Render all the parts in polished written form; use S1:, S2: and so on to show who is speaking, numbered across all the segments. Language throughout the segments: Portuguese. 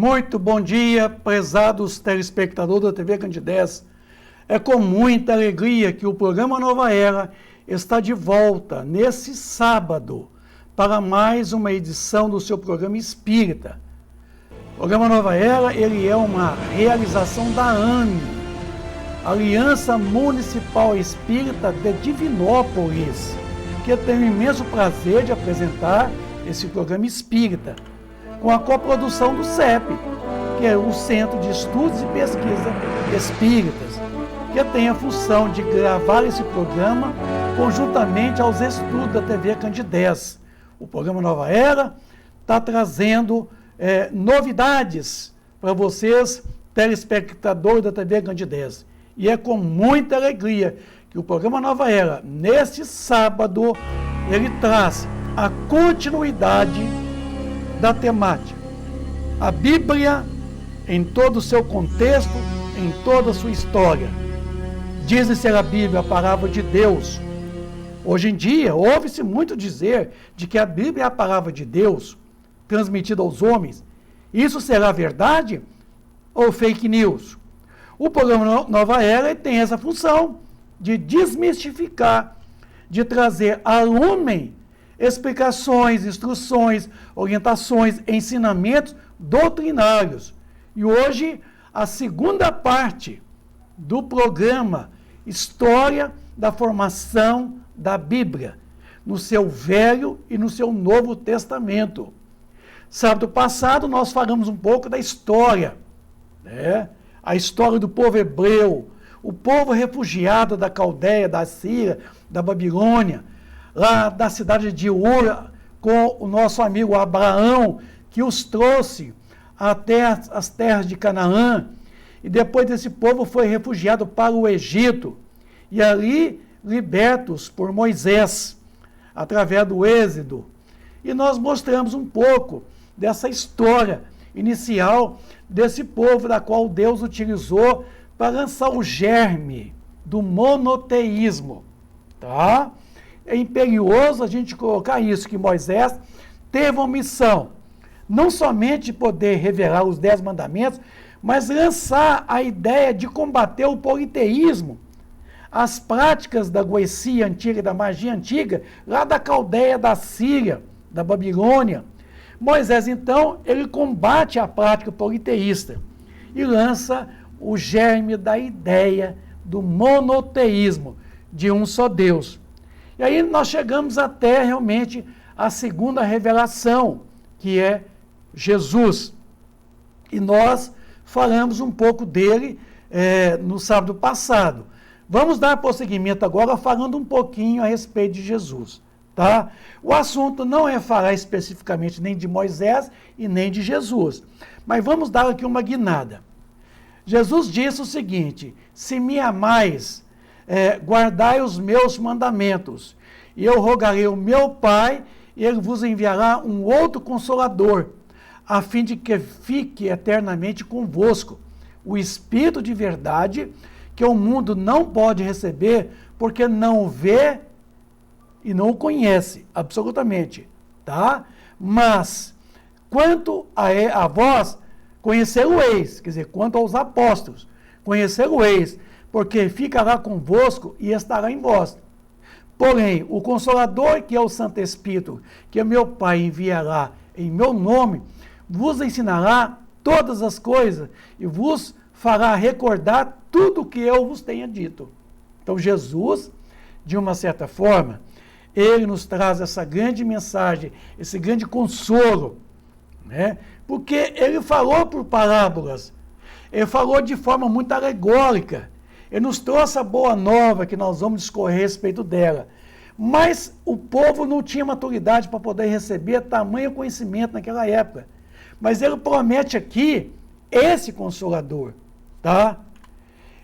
S1: Muito bom dia, prezados telespectadores da TV Candidez. É com muita alegria que o programa Nova Era está de volta nesse sábado para mais uma edição do seu programa Espírita. O programa Nova Era, ele é uma realização da AME, Aliança Municipal Espírita de Divinópolis, que eu tenho o imenso prazer de apresentar esse programa Espírita, com a coprodução do CEP, que é o Centro de Estudos e Pesquisa Espíritas, que tem a função de gravar esse programa conjuntamente aos estudos da TV Candidez. O programa Nova Era está trazendo novidades para vocês, telespectadores da TV Candidez. E é com muita alegria que o programa Nova Era, neste sábado, ele traz a continuidade da temática. A Bíblia, em todo o seu contexto, em toda a sua história. Dizem ser a Bíblia a palavra de Deus. Hoje em dia, ouve-se muito dizer de que a Bíblia é a palavra de Deus, transmitida aos homens. Isso será verdade ou fake news? O programa Nova Era tem essa função de desmistificar, de trazer ao lumen explicações, instruções, orientações, ensinamentos doutrinários. E hoje, a segunda parte do programa História da Formação da Bíblia, no seu Velho e no seu Novo Testamento. Sábado passado, nós falamos um pouco da história, né? A história do povo hebreu, o povo refugiado da Caldeia, da Síria, da Babilônia, lá da cidade de Ur, com o nosso amigo Abraão, que os trouxe até as terras de Canaã, e depois desse povo foi refugiado para o Egito, e ali libertos por Moisés, através do Êxodo. E nós mostramos um pouco dessa história inicial desse povo, da qual Deus utilizou para lançar o germe do monoteísmo, tá? É imperioso a gente colocar isso, que Moisés teve uma missão, não somente de poder revelar os 10 mandamentos, mas lançar a ideia de combater o politeísmo, as práticas da goecia antiga, da magia antiga, lá da Caldeia, da Síria, da Babilônia. Moisés, então, ele combate a prática politeísta e lança o germe da ideia do monoteísmo, de um só Deus. E aí nós chegamos até realmente a segunda revelação, que é Jesus. E nós falamos um pouco dele no sábado passado. Vamos dar prosseguimento agora falando um pouquinho a respeito de Jesus. Tá? O assunto não é falar especificamente nem de Moisés e nem de Jesus, mas vamos dar aqui uma guinada. Jesus disse o seguinte: se me amais, guardai os meus mandamentos, e eu rogarei ao meu Pai, e ele vos enviará um outro Consolador, a fim de que fique eternamente convosco, o Espírito de verdade, que o mundo não pode receber, porque não o vê e não o conhece, absolutamente, tá? Mas, quanto a vós, conhecê-lo-eis, quer dizer, quanto aos apóstolos, conhecê-lo-eis, porque ficará convosco e estará em vós. Porém, o Consolador, que é o Santo Espírito, que o meu Pai enviará em meu nome, vos ensinará todas as coisas e vos fará recordar tudo o que eu vos tenha dito. Então, Jesus, de uma certa forma, ele nos traz essa grande mensagem, esse grande consolo, né? Porque ele falou por parábolas, ele falou de forma muito alegórica, ele nos trouxe a boa nova que nós vamos discorrer a respeito dela. Mas o povo não tinha maturidade para poder receber tamanho conhecimento naquela época. Mas ele promete aqui esse Consolador, tá?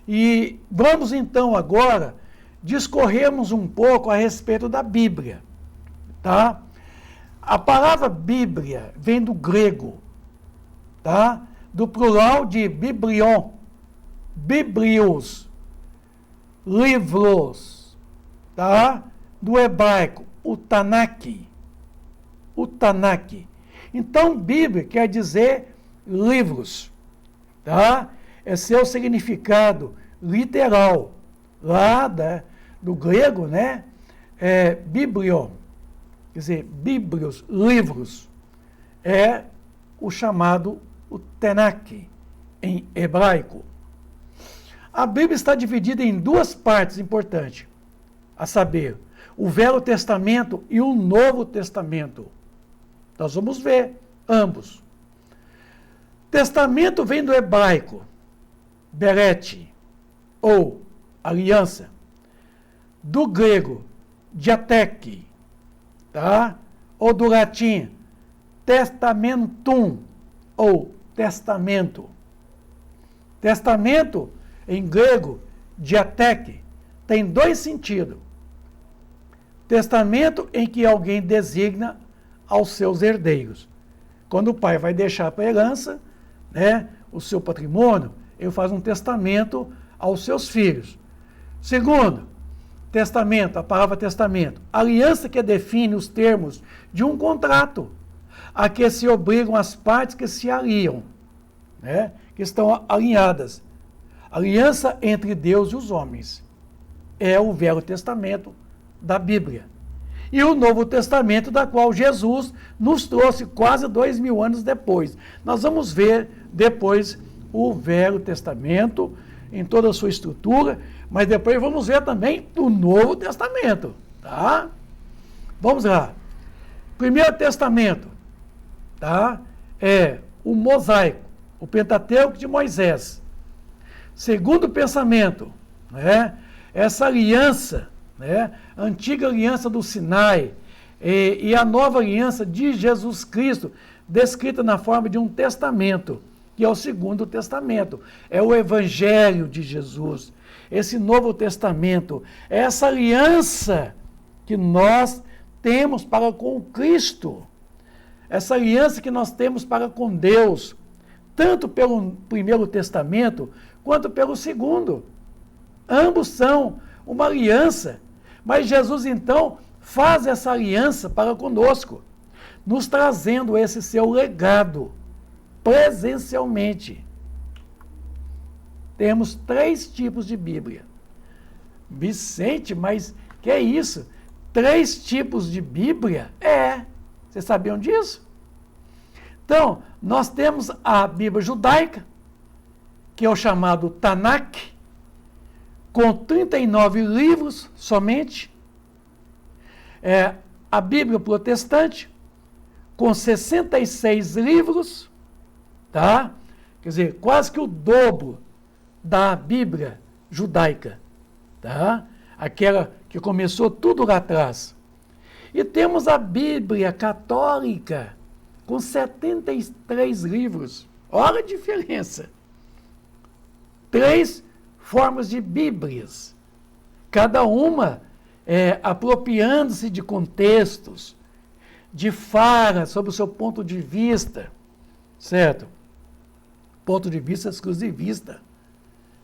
S1: E vamos então agora discorrermos um pouco a respeito da Bíblia, tá? A palavra Bíblia vem do grego, tá? Do plural de biblion, biblios, livros, tá? Do hebraico, o Tanakh. Então, Bíblia quer dizer livros, tá? Esse é o significado literal, lá do grego, né? Biblion, quer dizer, bíblios, livros, é o chamado o Tanakh, em hebraico. A Bíblia está dividida em duas partes importantes, a saber, o Velho Testamento e o Novo Testamento. Nós vamos ver ambos. Testamento vem do hebraico, Beret, ou aliança, do grego, diatek, tá? Ou do latim, testamentum, ou testamento. Testamento, em grego, diatek, tem dois sentidos. Testamento em que alguém designa aos seus herdeiros. Quando o pai vai deixar para a herança, né, o seu patrimônio, ele faz um testamento aos seus filhos. Segundo, testamento, a palavra testamento, aliança que define os termos de um contrato, a que se obrigam as partes que se aliam, né, que estão alinhadas. Aliança entre Deus e os homens. É o Velho Testamento da Bíblia. E o Novo Testamento, da qual Jesus nos trouxe quase 2000 anos depois. Nós vamos ver depois o Velho Testamento em toda a sua estrutura, mas depois vamos ver também o Novo Testamento, tá? Vamos lá. Primeiro Testamento, tá? É o mosaico, o Pentateuco de Moisés. Segundo pensamento, né? Essa aliança, né? A antiga aliança do Sinai e a nova aliança de Jesus Cristo, descrita na forma de um testamento, que é o Segundo Testamento, é o Evangelho de Jesus. Esse Novo Testamento, é essa aliança que nós temos para com Cristo, essa aliança que nós temos para com Deus, tanto pelo Primeiro Testamento, quanto pelo Segundo. Ambos são uma aliança, mas Jesus, então, faz essa aliança para conosco, nos trazendo esse seu legado, presencialmente. Temos 3 tipos de Bíblia. Vicente, mas que é isso? 3 tipos de Bíblia? Vocês sabiam disso? Então, nós temos a Bíblia judaica, que é o chamado Tanakh, com 39 livros somente. A Bíblia protestante, com 66 livros, tá? Quer dizer, quase que o dobro da Bíblia judaica, tá? Aquela que começou tudo lá atrás. E temos a Bíblia católica, com 73 livros. Olha a diferença. 3 formas de Bíblias, cada uma apropriando-se de contextos, de fala sobre o seu ponto de vista, certo? Ponto de vista exclusivista.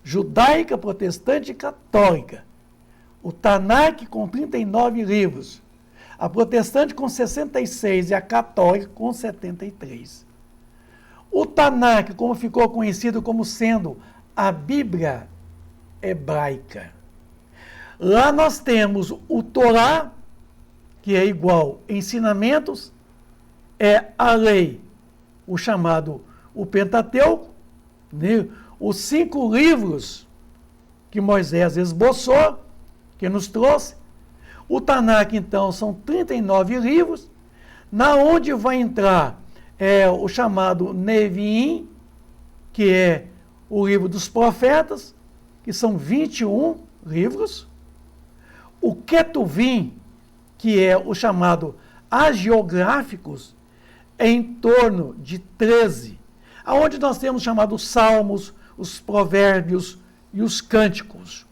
S1: Judaica, protestante e católica. O Tanakh com 39 livros. A protestante com 66 e a católica com 73. O Tanakh, como ficou conhecido como sendo a Bíblia hebraica. Lá nós temos o Torá, que é igual ensinamentos, é a lei, o chamado o Pentateuco, né? Os 5 livros que Moisés esboçou, que nos trouxe. O Tanakh, então, são 39 livros, na onde vai entrar o chamado Neviim, que é o livro dos profetas, que são 21 livros. O Ketuvim, que é o chamado hagiográficos, é em torno de 13, aonde nós temos chamados Salmos, os Provérbios e os Cânticos.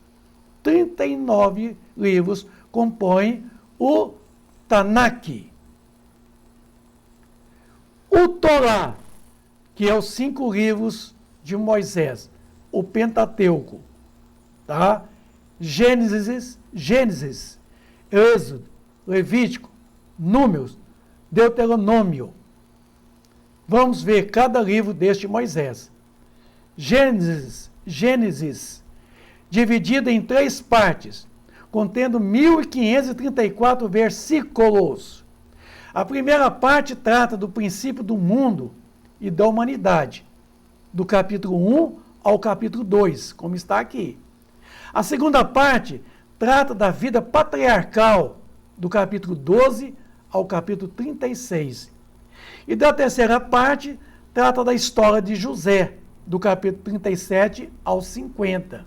S1: 39 livros compõem o Tanakh. O Torá, que é os 5 livros de Moisés, o Pentateuco, tá? Gênesis, Êxodo, Levítico, Números, Deuteronômio. Vamos ver cada livro deste Moisés. Gênesis, dividida em 3 partes, contendo 1.534 versículos. A primeira parte trata do princípio do mundo e da humanidade, do capítulo 1 ao capítulo 2, como está aqui. A segunda parte trata da vida patriarcal, do capítulo 12 ao capítulo 36. E da terceira parte trata da história de José, do capítulo 37 ao 50.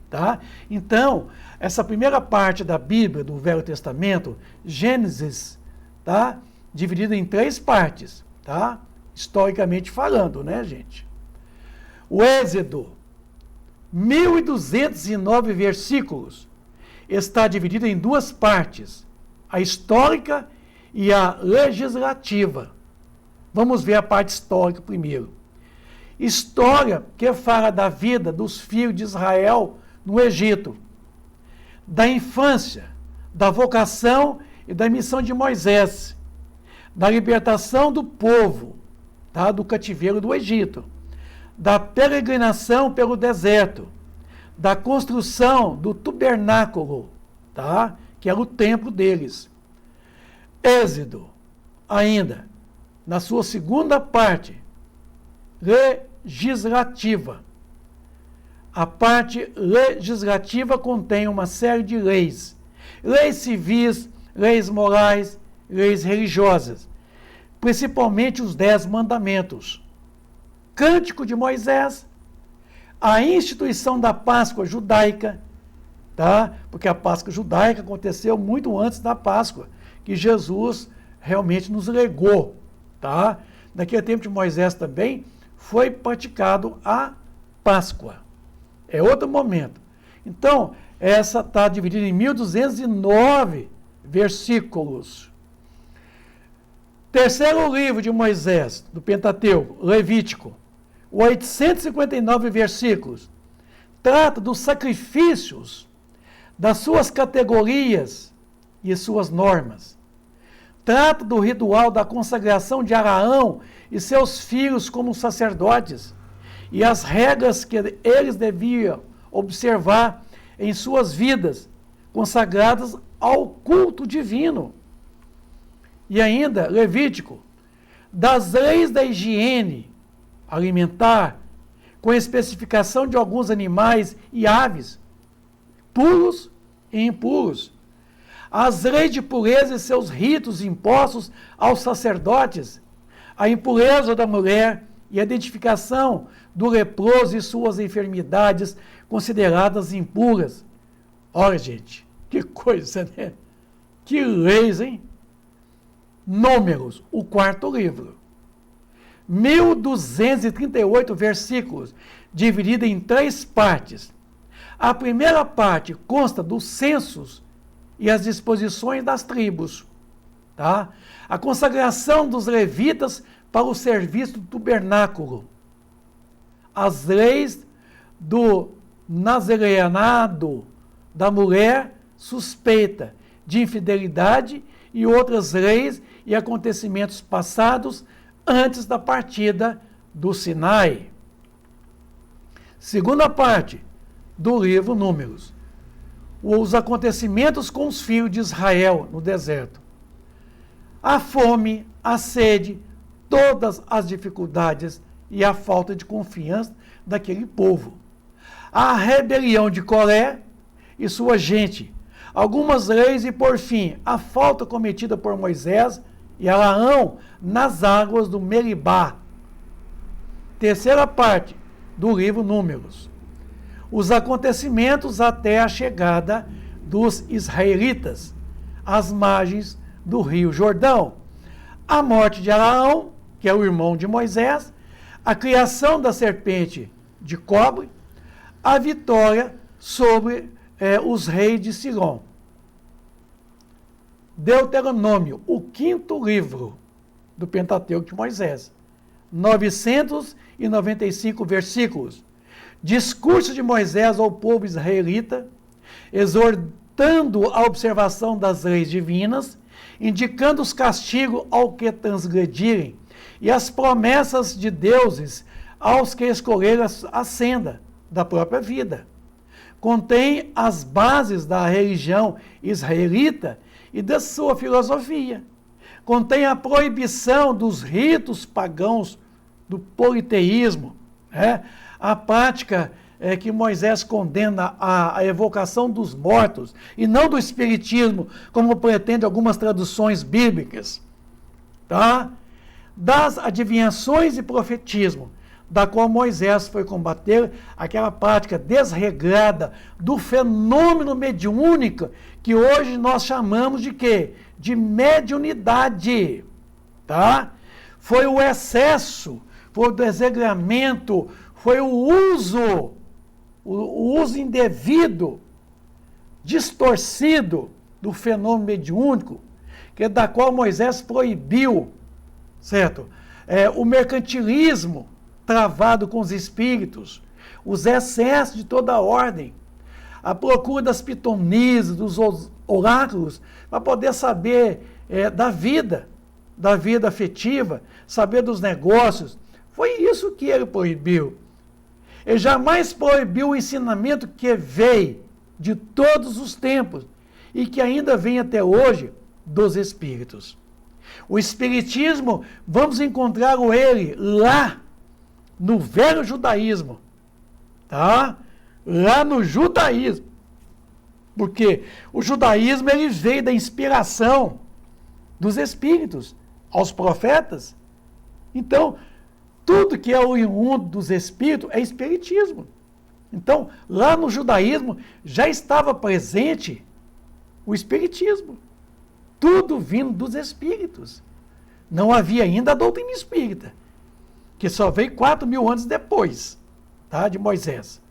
S1: Tá? Então, essa primeira parte da Bíblia, do Velho Testamento, Gênesis, tá? Dividida em 3 partes, tá? Historicamente falando, né, gente? O Êxodo, 1.209 versículos, está dividido em 2 partes, a histórica e a legislativa. Vamos ver a parte histórica primeiro. História que fala da vida dos filhos de Israel no Egito, da infância, da vocação e da missão de Moisés, da libertação do povo, tá, do cativeiro do Egito, da peregrinação pelo deserto, da construção do tabernáculo, tá, que era o templo deles. Êxodo, ainda, na sua segunda parte, legislativa. A parte legislativa contém uma série de leis. Leis civis, leis morais, leis religiosas. Principalmente os 10 mandamentos. Cântico de Moisés, a instituição da Páscoa judaica, tá? Porque a Páscoa judaica aconteceu muito antes da Páscoa, que Jesus realmente nos legou. Tá? Naquele tempo de Moisés também foi praticado a Páscoa. É outro momento. Então, essa está dividida em 1.209 versículos. Terceiro livro de Moisés, do Pentateuco, Levítico, 859 versículos. Trata dos sacrifícios, das suas categorias e suas normas. Trata do ritual da consagração de Araão e seus filhos como sacerdotes e as regras que eles deviam observar em suas vidas, consagradas ao culto divino. E ainda, Levítico, das leis da higiene alimentar, com especificação de alguns animais e aves, puros e impuros. As leis de pureza e seus ritos impostos aos sacerdotes, a impureza da mulher e a identificação do leproso e suas enfermidades consideradas impuras. Olha, gente, que coisa, né? Que leis, hein? Números, o 4º livro. 1.238 versículos, dividido em 3 partes. A primeira parte consta dos censos e as disposições das tribos. Tá? A consagração dos levitas para o serviço do tabernáculo. As leis do nazareanado da mulher suspeita de infidelidade e outras leis e acontecimentos passados antes da partida do Sinai. Segunda parte do livro Números. Os acontecimentos com os filhos de Israel no deserto. A fome, a sede, todas as dificuldades e a falta de confiança daquele povo. A rebelião de Coré e sua gente. Algumas leis e, por fim, a falta cometida por Moisés e Araão nas águas do Meribá. Terceira parte do livro Números. Os acontecimentos até a chegada dos israelitas às margens do rio Jordão. A morte de Araão, que é o irmão de Moisés, a criação da serpente de cobre, a vitória sobre os reis de Silom. Deuteronômio, o 5º livro do Pentateuco de Moisés, 995 versículos. Discurso de Moisés ao povo israelita, exortando a observação das leis divinas, indicando os castigos ao que transgredirem e as promessas de deuses aos que escolheram a senda da própria vida. Contém as bases da religião israelita e da sua filosofia. Contém a proibição dos ritos pagãos do politeísmo, a prática que Moisés condena a evocação dos mortos e não do espiritismo, como pretende algumas traduções bíblicas, tá? Das adivinhações e profetismo, da qual Moisés foi combater aquela prática desregrada do fenômeno mediúnico que hoje nós chamamos de quê? De mediunidade, tá? Foi o excesso, foi o desregramento, foi o uso indevido, distorcido do fenômeno mediúnico, que da qual Moisés proibiu, certo? O mercantilismo travado com os espíritos, os excessos de toda a ordem, a procura das pitonias, dos oráculos, para poder saber da vida afetiva, saber dos negócios. Foi isso que ele proibiu. Ele jamais proibiu o ensinamento que veio de todos os tempos e que ainda vem até hoje dos espíritos. O espiritismo, vamos encontrar ele lá no velho judaísmo, tá? Lá no judaísmo. Porque o judaísmo ele veio da inspiração dos espíritos aos profetas. Então, tudo que é oriundo dos espíritos é espiritismo. Então, lá no judaísmo já estava presente o espiritismo. Tudo vindo dos espíritos. Não havia ainda a doutrina espírita, que só veio 4.000 anos depois, tá, de Moisés.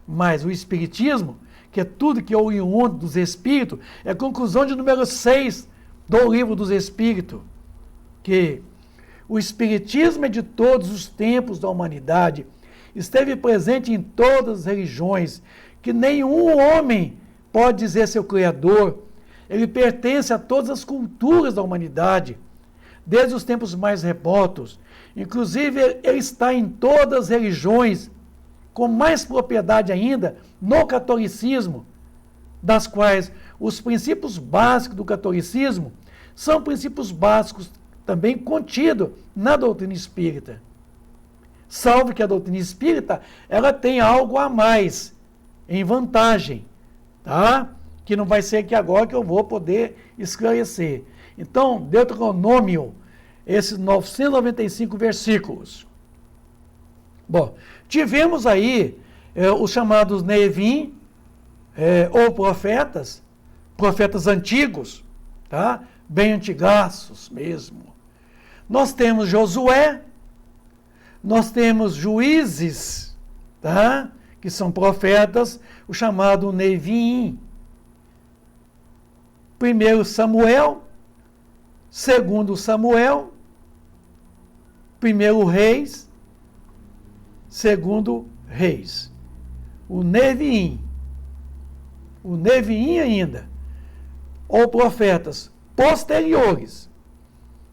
S1: Mas o espiritismo, que é tudo que é oriundo dos espíritos, é a conclusão de número 6 do livro dos espíritos, que o espiritismo é de todos os tempos da humanidade, esteve presente em todas as religiões, que nenhum homem pode dizer seu criador, ele pertence a todas as culturas da humanidade, desde os tempos mais remotos. Inclusive, ele está em todas as religiões, com mais propriedade ainda no catolicismo, das quais os princípios básicos do catolicismo são princípios básicos também contidos na doutrina espírita. Salvo que a doutrina espírita, ela tem algo a mais, em vantagem, tá? Que não vai ser aqui agora que eu vou poder esclarecer. Então, Deuteronômio, esses 995 versículos. Bom, tivemos aí os chamados Nevim, ou profetas antigos, tá? Bem antigaços mesmo. Nós temos Josué, nós temos juízes, tá? Que são profetas, o chamado Nevim. 1 Samuel, 2 Samuel, 1 Reis, 2 Reis. O Nevim ainda, ou profetas posteriores,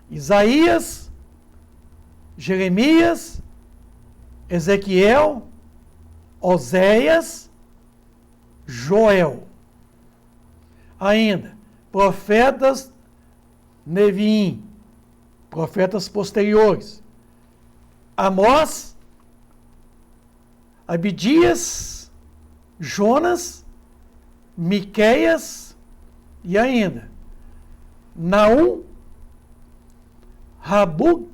S1: Isaías, Jeremias, Ezequiel, Oséias, Joel. Ainda, profetas Nevim, profetas posteriores, Amós, Abidias, Jonas, Miqueias e ainda Naum, Rabuque,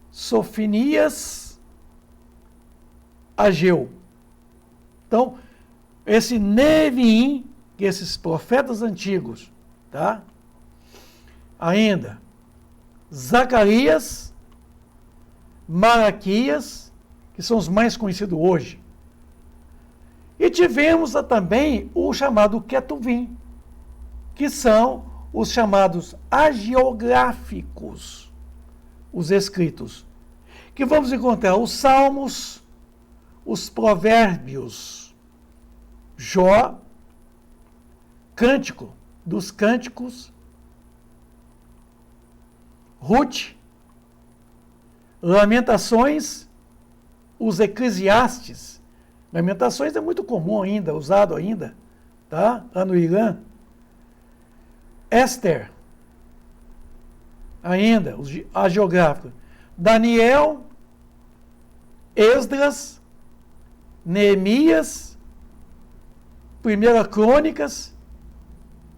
S1: Sofinias, Ageu. Então, esse Nevim, esses profetas antigos, tá? Ainda Zacarias, Malaquias, que são os mais conhecidos hoje. E tivemos também o chamado Ketuvim, que são os chamados hagiográficos, os escritos, que vamos encontrar os Salmos, os Provérbios, Jó, Cântico dos Cânticos, Ruth, Lamentações, os Eclesiastes. Lamentações é muito comum ainda, usado ainda, tá? Lá no Irã. Esther, ainda, a geográfica. Daniel, Esdras, Neemias, 1 Crônicas,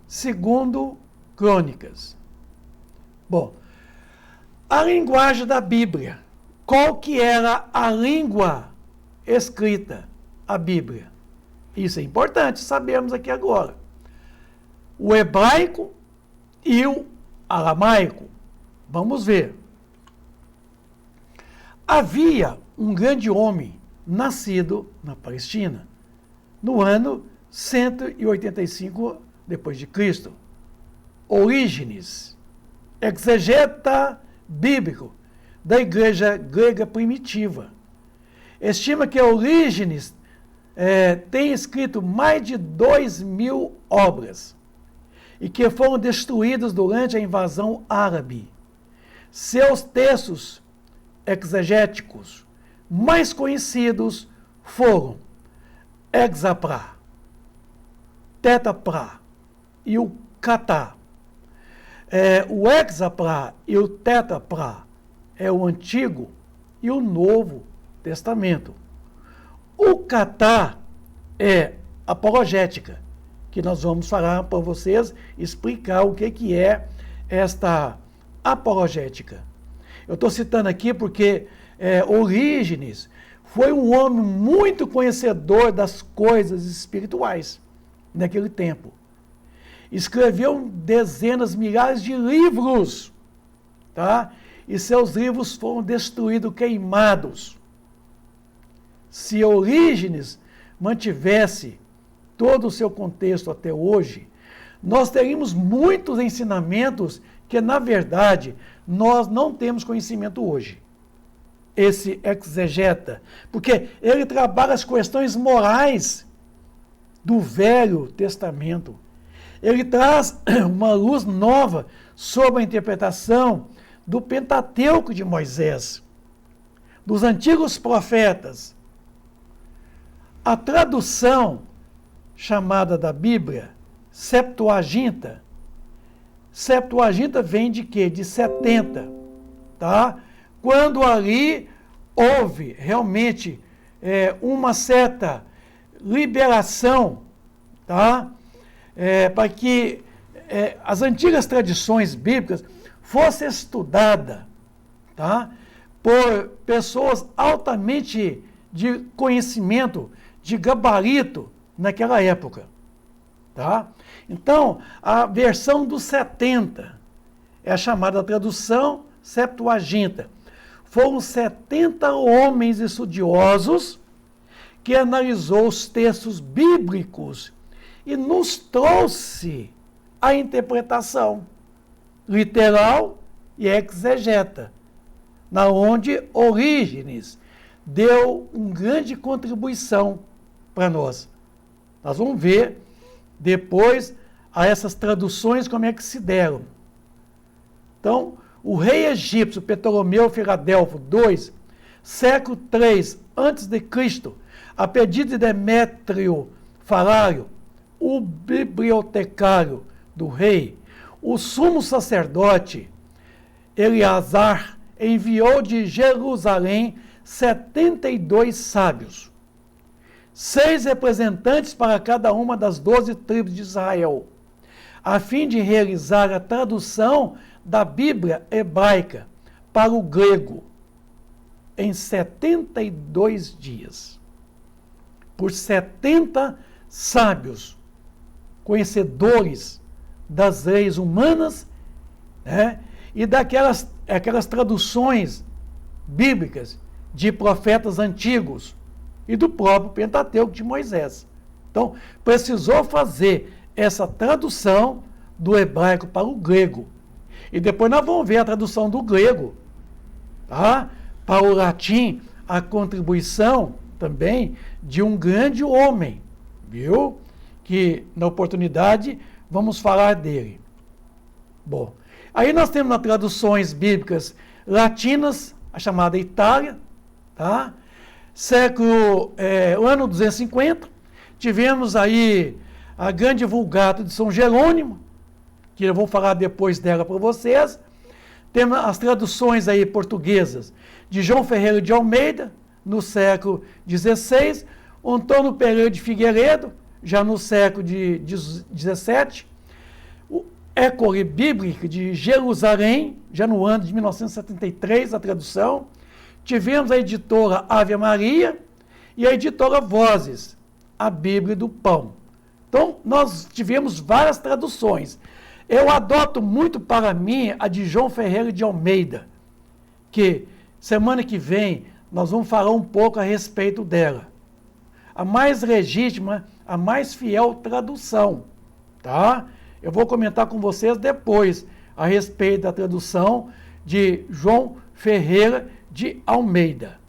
S1: 2 Crônicas. Bom, a linguagem da Bíblia. Qual que era a língua escrita? A Bíblia. Isso é importante sabermos aqui agora. O hebraico e o aramaico. Vamos ver. Havia um grande homem nascido na Palestina no ano 185 depois de Cristo. Orígenes, exegeta bíblico da igreja grega primitiva. Estima que Orígenes tem escrito mais de 2.000 obras e que foram destruídas durante a invasão árabe. Seus textos exegéticos mais conhecidos foram Hexapla, Tetapla e o Catá. O Hexapla e o Tetapla é o Antigo e o Novo Testamento. O Catá é apologética, que nós vamos falar para vocês, explicar o que é esta apologética. Eu estou citando aqui porque Orígenes foi um homem muito conhecedor das coisas espirituais naquele tempo. Escreveu dezenas, milhares de livros, tá? E seus livros foram destruídos, queimados. Se Orígenes mantivesse todo o seu contexto até hoje, nós teríamos muitos ensinamentos que, na verdade, nós não temos conhecimento hoje. Esse exegeta, porque ele trabalha as questões morais do Velho Testamento. Ele traz uma luz nova sobre a interpretação do Pentateuco de Moisés, dos antigos profetas. A tradução chamada da Bíblia, Septuaginta. Septuaginta vem de quê? De 70, tá? Quando ali houve realmente uma certa liberação, tá? Para que as antigas tradições bíblicas fossem estudadas, tá? Por pessoas altamente de conhecimento, de gabarito naquela época, tá? Então, a versão dos 70 é a chamada tradução Septuaginta. Foram 70 homens estudiosos que analisou os textos bíblicos e nos trouxe a interpretação literal e exegeta, na onde Orígenes deu uma grande contribuição para nós. Nós vamos ver depois a essas traduções como é que se deram. Então, o rei egípcio Ptolomeu Filadelfo II, século III a.C., a pedido de Demétrio Falário, o bibliotecário do rei, o sumo sacerdote Eleazar enviou de Jerusalém 72 sábios, 6 representantes para cada uma das 12 tribos de Israel, a fim de realizar a tradução da Bíblia hebraica para o grego em 72 dias. Por 70 sábios, conhecedores das leis humanas, né, e aquelas traduções bíblicas de profetas antigos e do próprio Pentateuco de Moisés. Então, precisou fazer essa tradução do hebraico para o grego. E depois nós vamos ver a tradução do grego, tá? Para o latim, a contribuição também de um grande homem, viu? Que na oportunidade vamos falar dele. Bom, aí nós temos nas traduções bíblicas latinas, a chamada Itália, tá? O ano 250, tivemos aí a grande Vulgata de São Jerônimo, que eu vou falar depois dela para vocês. Temos as traduções aí portuguesas de João Ferreira de Almeida, no século XVI, Antônio Pereira de Figueiredo, já no século XVII, o École Bíblica de Jerusalém, já no ano de 1973, a tradução. Tivemos a editora Ave Maria e a editora Vozes, a Bíblia do Pão. Então, nós tivemos várias traduções. Eu adoto muito para mim a de João Ferreira de Almeida, que semana que vem nós vamos falar um pouco a respeito dela. A mais legítima, a mais fiel tradução, tá? Eu vou comentar com vocês depois a respeito da tradução de João Ferreira de Almeida,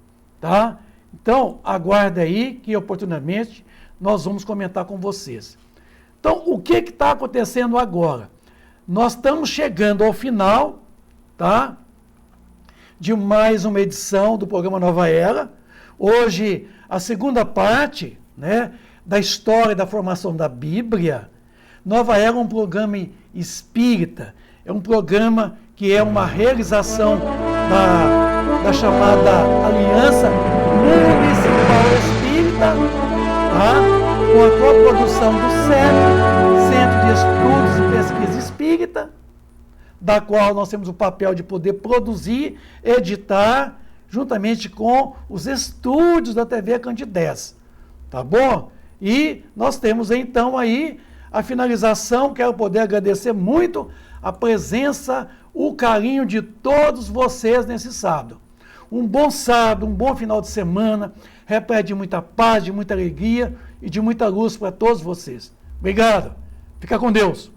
S1: tá? Então, aguarda aí que oportunamente nós vamos comentar com vocês. Então, o que está acontecendo agora? Nós estamos chegando ao final, tá? De mais uma edição do programa Nova Era. Hoje, a segunda parte, né, da história da formação da Bíblia. Nova Era é um programa espírita, é um programa que é uma realização da chamada Aliança Municipal Espírita, tá? Com a coprodução do Centro de Estudos e Pesquisa Espírita, da qual nós temos o papel de poder produzir, editar, juntamente com os estúdios da TV Candidez, tá bom? E nós temos então aí a finalização. Quero poder agradecer muito a presença, o carinho de todos vocês nesse sábado. Um bom sábado, um bom final de semana, repleto de muita paz, de muita alegria e de muita luz para todos vocês. Obrigado. Fica com Deus.